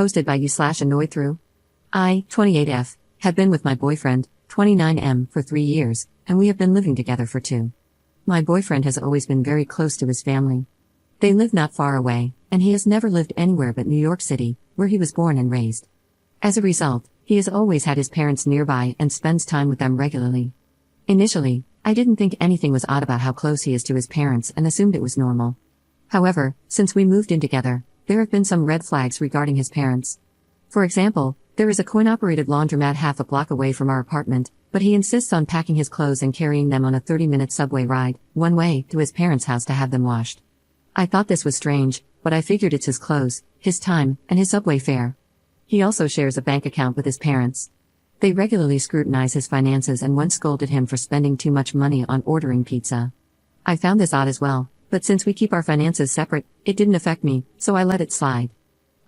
Hosted by you/annoyed through. I, 28F, have been with my boyfriend, 29M, for 3 years, and we have been living together for 2. My boyfriend has always been very close to his family. They live not far away, and he has never lived anywhere but New York City, where he was born and raised. As a result, he has always had his parents nearby and spends time with them regularly. Initially, I didn't think anything was odd about how close he is to his parents and assumed it was normal. However, since we moved in together, there have been some red flags regarding his parents. For example, there is a coin-operated laundromat half a block away from our apartment, but he insists on packing his clothes and carrying them on a 30-minute subway ride, one way, to his parents' house to have them washed. I thought this was strange, but I figured it's his clothes, his time, and his subway fare. He also shares a bank account with his parents. They regularly scrutinize his finances and once scolded him for spending too much money on ordering pizza. I found this odd as well, but since we keep our finances separate, it didn't affect me, so I let it slide.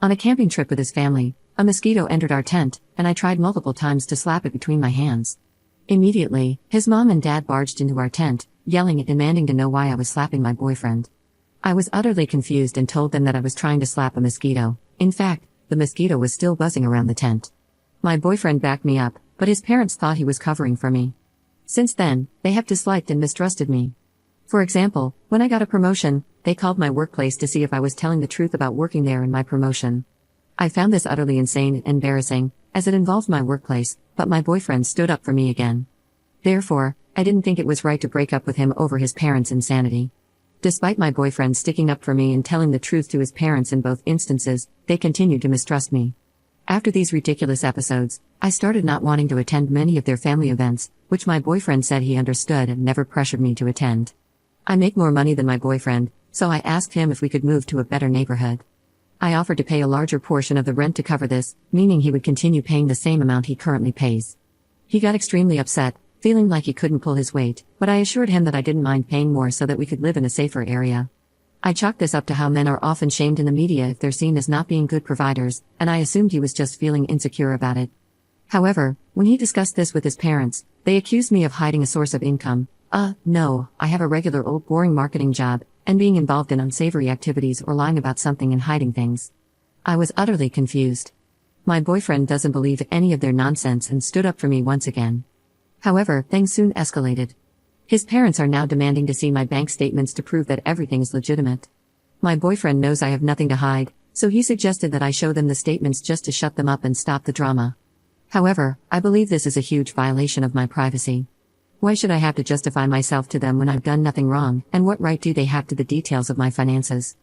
On a camping trip with his family, a mosquito entered our tent, and I tried multiple times to slap it between my hands. Immediately, his mom and dad barged into our tent, yelling and demanding to know why I was slapping my boyfriend. I was utterly confused and told them that I was trying to slap a mosquito. In fact, the mosquito was still buzzing around the tent. My boyfriend backed me up, but his parents thought he was covering for me. Since then, they have disliked and mistrusted me. For example, when I got a promotion, they called my workplace to see if I was telling the truth about working there and my promotion. I found this utterly insane and embarrassing, as it involved my workplace, but my boyfriend stood up for me again. Therefore, I didn't think it was right to break up with him over his parents' insanity. Despite my boyfriend sticking up for me and telling the truth to his parents in both instances, they continued to mistrust me. After these ridiculous episodes, I started not wanting to attend many of their family events, which my boyfriend said he understood and never pressured me to attend. I make more money than my boyfriend, so I asked him if we could move to a better neighborhood. I offered to pay a larger portion of the rent to cover this, meaning he would continue paying the same amount he currently pays. He got extremely upset, feeling like he couldn't pull his weight, but I assured him that I didn't mind paying more so that we could live in a safer area. I chalked this up to how men are often shamed in the media if they're seen as not being good providers, and I assumed he was just feeling insecure about it. However, when he discussed this with his parents, they accused me of hiding a source of income. No, I have a regular old boring marketing job, and being involved in unsavory activities or lying about something and hiding things. I was utterly confused. My boyfriend doesn't believe any of their nonsense and stood up for me once again. However, things soon escalated. His parents are now demanding to see my bank statements to prove that everything is legitimate. My boyfriend knows I have nothing to hide, so he suggested that I show them the statements just to shut them up and stop the drama. However, I believe this is a huge violation of my privacy. Why should I have to justify myself to them when I've done nothing wrong, and what right do they have to the details of my finances?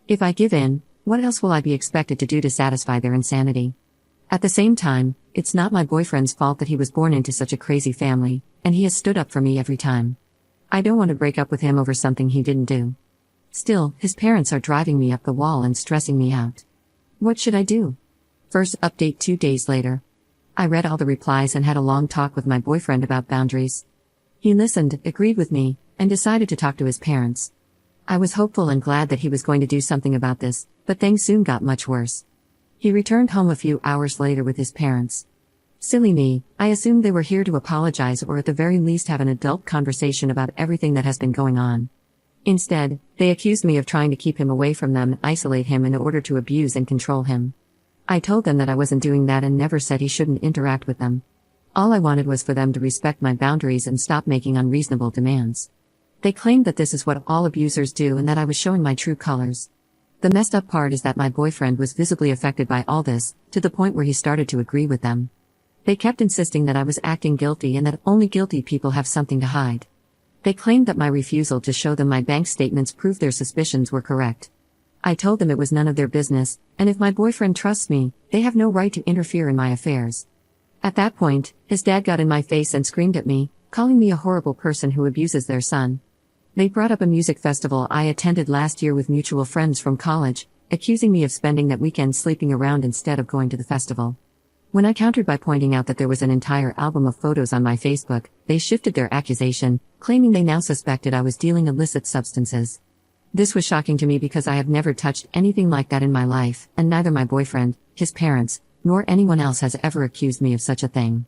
If I give in, what else will I be expected to do to satisfy their insanity? At the same time, it's not my boyfriend's fault that he was born into such a crazy family, and he has stood up for me every time. I don't want to break up with him over something he didn't do. Still, his parents are driving me up the wall and stressing me out. What should I do? First update 2 days later. I read all the replies and had a long talk with my boyfriend about boundaries. He listened, agreed with me, and decided to talk to his parents. I was hopeful and glad that he was going to do something about this, but things soon got much worse. He returned home a few hours later with his parents. Silly me, I assumed they were here to apologize or at the very least have an adult conversation about everything that has been going on. Instead, they accused me of trying to keep him away from them and isolate him in order to abuse and control him. I told them that I wasn't doing that and never said he shouldn't interact with them. All I wanted was for them to respect my boundaries and stop making unreasonable demands. They claimed that this is what all abusers do and that I was showing my true colors. The messed up part is that my boyfriend was visibly affected by all this, to the point where he started to agree with them. They kept insisting that I was acting guilty and that only guilty people have something to hide. They claimed that my refusal to show them my bank statements proved their suspicions were correct. I told them it was none of their business, and if my boyfriend trusts me, they have no right to interfere in my affairs. At that point, his dad got in my face and screamed at me, calling me a horrible person who abuses their son. They brought up a music festival I attended last year with mutual friends from college, accusing me of spending that weekend sleeping around instead of going to the festival. When I countered by pointing out that there was an entire album of photos on my Facebook, they shifted their accusation, claiming they now suspected I was dealing illicit substances. This was shocking to me because I have never touched anything like that in my life, and neither my boyfriend, his parents, nor anyone else has ever accused me of such a thing.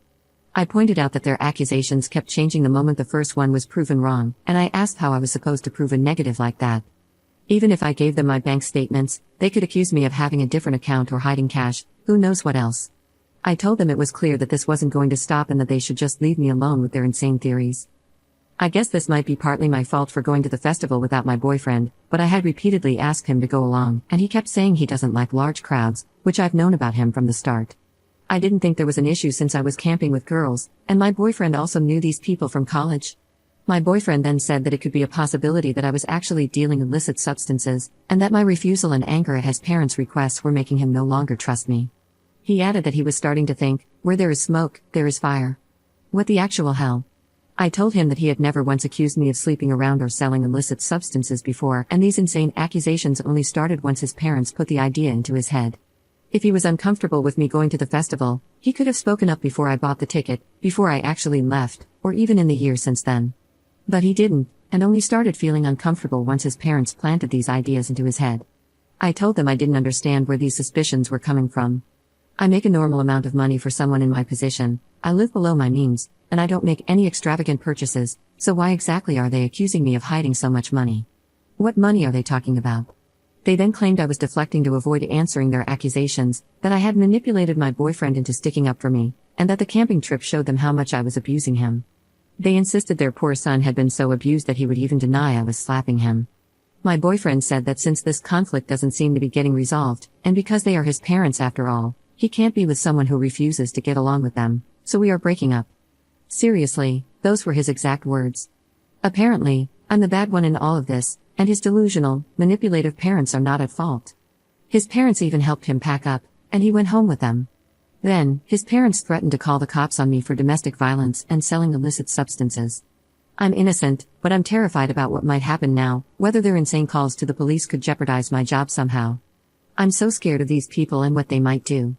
I pointed out that their accusations kept changing the moment the first one was proven wrong, and I asked how I was supposed to prove a negative like that. Even if I gave them my bank statements, they could accuse me of having a different account or hiding cash, who knows what else. I told them it was clear that this wasn't going to stop and that they should just leave me alone with their insane theories. I guess this might be partly my fault for going to the festival without my boyfriend, but I had repeatedly asked him to go along, and he kept saying he doesn't like large crowds, which I've known about him from the start. I didn't think there was an issue since I was camping with girls, and my boyfriend also knew these people from college. My boyfriend then said that it could be a possibility that I was actually dealing illicit substances, and that my refusal and anger at his parents' requests were making him no longer trust me. He added that he was starting to think, where there is smoke, there is fire. What the actual hell? I told him that he had never once accused me of sleeping around or selling illicit substances before, and these insane accusations only started once his parents put the idea into his head. If he was uncomfortable with me going to the festival, he could have spoken up before I bought the ticket, before I actually left, or even in the year since then. But he didn't, and only started feeling uncomfortable once his parents planted these ideas into his head. I told them I didn't understand where these suspicions were coming from. I make a normal amount of money for someone in my position, I live below my means, and I don't make any extravagant purchases, so why exactly are they accusing me of hiding so much money? What money are they talking about? They then claimed I was deflecting to avoid answering their accusations, that I had manipulated my boyfriend into sticking up for me, and that the camping trip showed them how much I was abusing him. They insisted their poor son had been so abused that he would even deny I was slapping him. My boyfriend said that since this conflict doesn't seem to be getting resolved, and because they are his parents after all, he can't be with someone who refuses to get along with them, so we are breaking up. Seriously, those were his exact words. Apparently, I'm the bad one in all of this, and his delusional, manipulative parents are not at fault. His parents even helped him pack up, and he went home with them. Then, his parents threatened to call the cops on me for domestic violence and selling illicit substances. I'm innocent, but I'm terrified about what might happen now, whether their insane calls to the police could jeopardize my job somehow. I'm so scared of these people and what they might do.